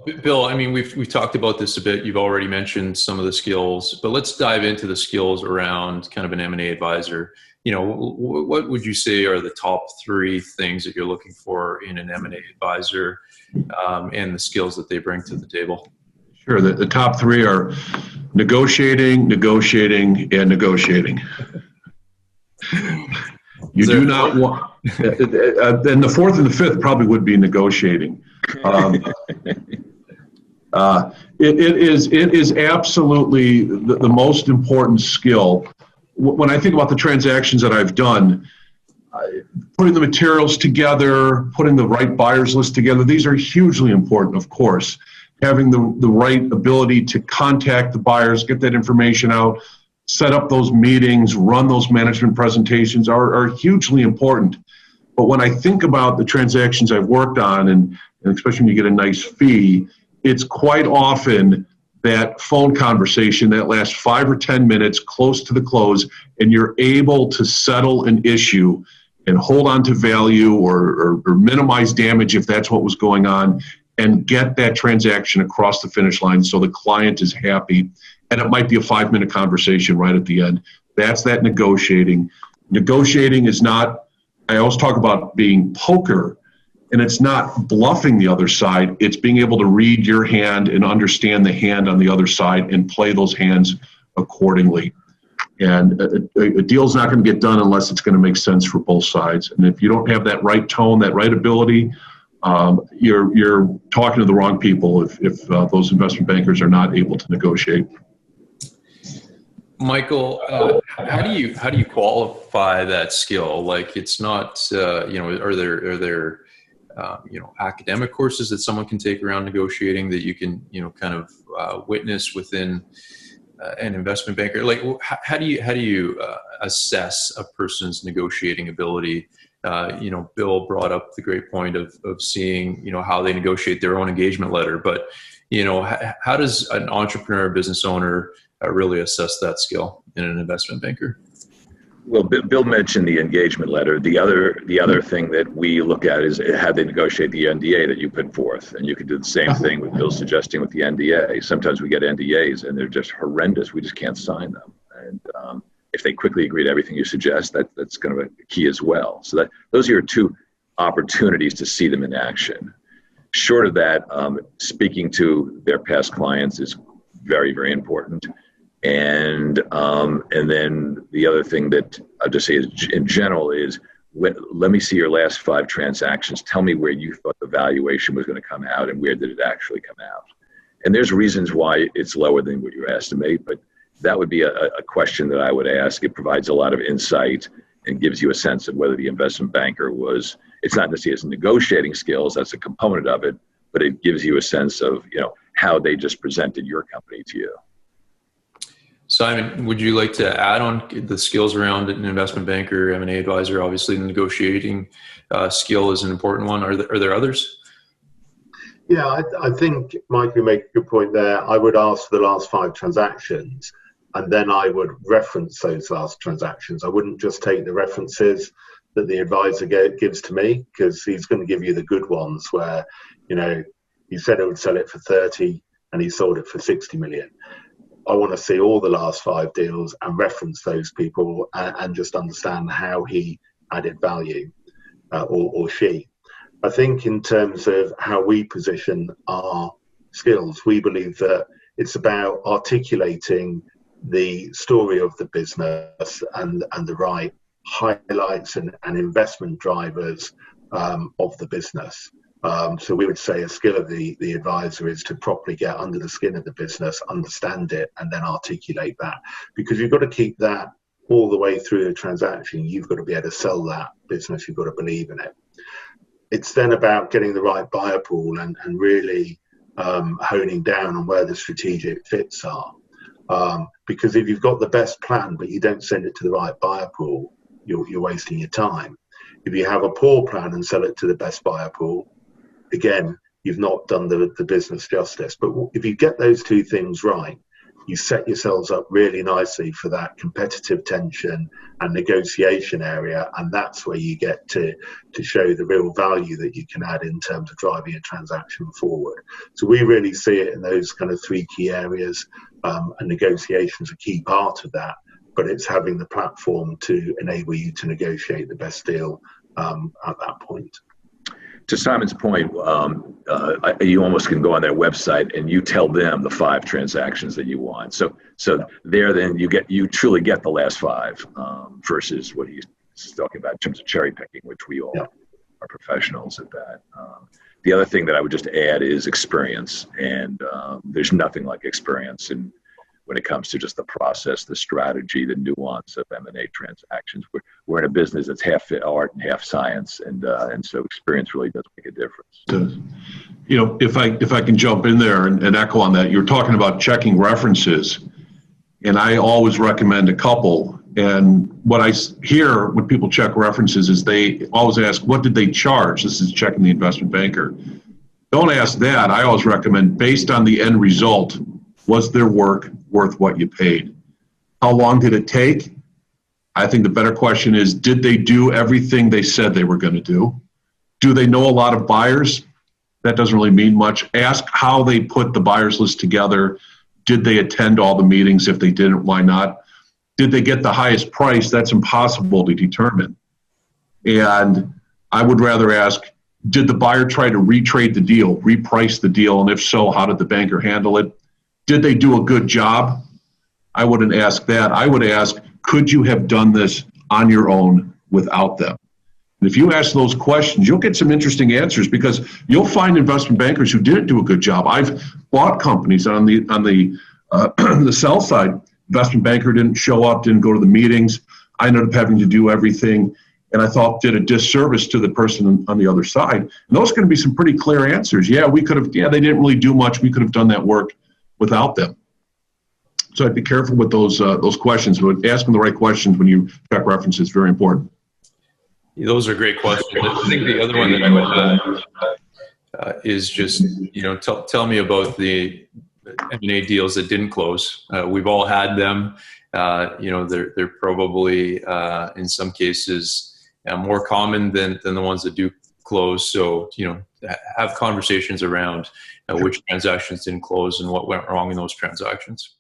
Bill, I mean, we've talked about this a bit. You've already mentioned some of the skills, but let's dive into the skills around kind of an M&A advisor. What would you say are the top three things that you're looking for in an M&A advisor, and the skills that they bring to the table? Sure. The top three are negotiating, negotiating, and negotiating. You do not want, and the fourth and the fifth probably would be negotiating. It is absolutely the most important skill. When I think about the transactions that I've done, putting the materials together, putting the right buyers list together, these are hugely important, of course. Having the right ability to contact the buyers, get that information out, set up those meetings, run those management presentations are hugely important. But when I think about the transactions I've worked on, and especially when you get a nice fee, it's quite often that phone conversation that lasts 5 or 10 minutes close to the close, and you're able to settle an issue and hold on to value or minimize damage if that's what was going on, and get that transaction across the finish line so the client is happy. And it might be a 5-minute conversation right at the end. That's that negotiating. Negotiating is not, I always talk about being poker, and it's not bluffing the other side. It's being able to read your hand and understand the hand on the other side and play those hands accordingly. And a deal's not going to get done unless it's going to make sense for both sides. And if you don't have that right tone, that right ability, you're talking to the wrong people if those investment bankers are not able to negotiate. Michael, how do you qualify that skill? Like, it's not, are there academic courses that someone can take around negotiating that you can, kind of witness within an investment banker? Like, how do you assess a person's negotiating ability? Bill brought up the great point of seeing, how they negotiate their own engagement letter, but, how does an entrepreneur, business owner really assess that skill in an investment banker? Well, Bill mentioned the engagement letter. The other thing that we look at is how they negotiate the NDA that you put forth. And you can do the same thing with Bill suggesting with the NDA. Sometimes we get NDAs and they're just horrendous. We just can't sign them. And if they quickly agree to everything you suggest, that's kind of a key as well. So those are your two opportunities to see them in action. Short of that, speaking to their past clients is very, very important. And then the other thing that I'll just say is, in general, is let me see your last 5 transactions. Tell me where you thought the valuation was going to come out and where did it actually come out. And there's reasons why it's lower than what you estimate, but that would be a question that I would ask. It provides a lot of insight and gives you a sense of whether the investment banker it's not necessarily his negotiating skills, that's a component of it, but it gives you a sense of, how they just presented your company to you. Simon, would you like to add on the skills around an investment banker, M&A advisor? Obviously, the negotiating skill is an important one. Are there others? Yeah, I think, Mike, you make a good point there. I would ask for the last 5 transactions, and then I would reference those last transactions. I wouldn't just take the references that the advisor gives to me, because he's going to give you the good ones where, he said he would sell it for 30 and he sold it for 60 million. I want to see all the last 5 deals and reference those people and just understand how he added value, or she. I think in terms of how we position our skills, we believe that it's about articulating the story of the business and the right highlights and investment drivers of the business. So we would say a skill of the advisor is to properly get under the skin of the business, understand it, and then articulate that. Because you've got to keep that all the way through the transaction. You've got to be able to sell that business. You've got to believe in it. It's then about getting the right buyer pool and really honing down on where the strategic fits are. Because if you've got the best plan, but you don't send it to the right buyer pool, you're wasting your time. If you have a poor plan and sell it to the best buyer pool, again, you've not done the business justice. But if you get those 2 things right, you set yourselves up really nicely for that competitive tension and negotiation area, and that's where you get to show the real value that you can add in terms of driving a transaction forward. So we really see it in those kind of three key areas, and negotiations a key part of that, but it's having the platform to enable you to negotiate the best deal at that point. To Simon's point, you almost can go on their website and you tell them the 5 transactions that you want. So there, then you truly get the last 5, versus what he's talking about in terms of cherry picking, which we all are professionals at that. The other thing that I would just add is experience, and there's nothing like experience when it comes to just the process, the strategy, the nuance of M&A transactions. We're in a business that's half art and half science, and so experience really does make a difference. You know, if I can jump in there and echo on that, you're talking about checking references, and I always recommend a couple. And what I hear when people check references is they always ask, what did they charge? This is checking the investment banker. Don't ask that. I always recommend, based on the end result, was their work worth what you paid? How long did it take? I think the better question is, did they do everything they said they were going to do? Do they know a lot of buyers? That doesn't really mean much. Ask how they put the buyers list together. Did they attend all the meetings? If they didn't, why not? Did they get the highest price? That's impossible to determine. And I would rather ask, did the buyer try to retrade the deal, reprice the deal? And if so, how did the banker handle it? Did they do a good job? I wouldn't ask that. I would ask, could you have done this on your own without them? And if you ask those questions, you'll get some interesting answers, because you'll find investment bankers who didn't do a good job. I've bought companies on the the sell side. Investment banker didn't show up, didn't go to the meetings. I ended up having to do everything, and I thought did a disservice to the person on the other side. And those are going to be some pretty clear answers. Yeah, we could have. Yeah, they didn't really do much. We could have done that work without them. So I'd be careful with those questions. But asking the right questions when you check references is very important. Those are great questions. I think the other one that I would is just, tell me about the M&A deals that didn't close. We've all had them. They're probably in some cases more common than the ones that do close. So, have conversations around which transactions didn't close and what went wrong in those transactions.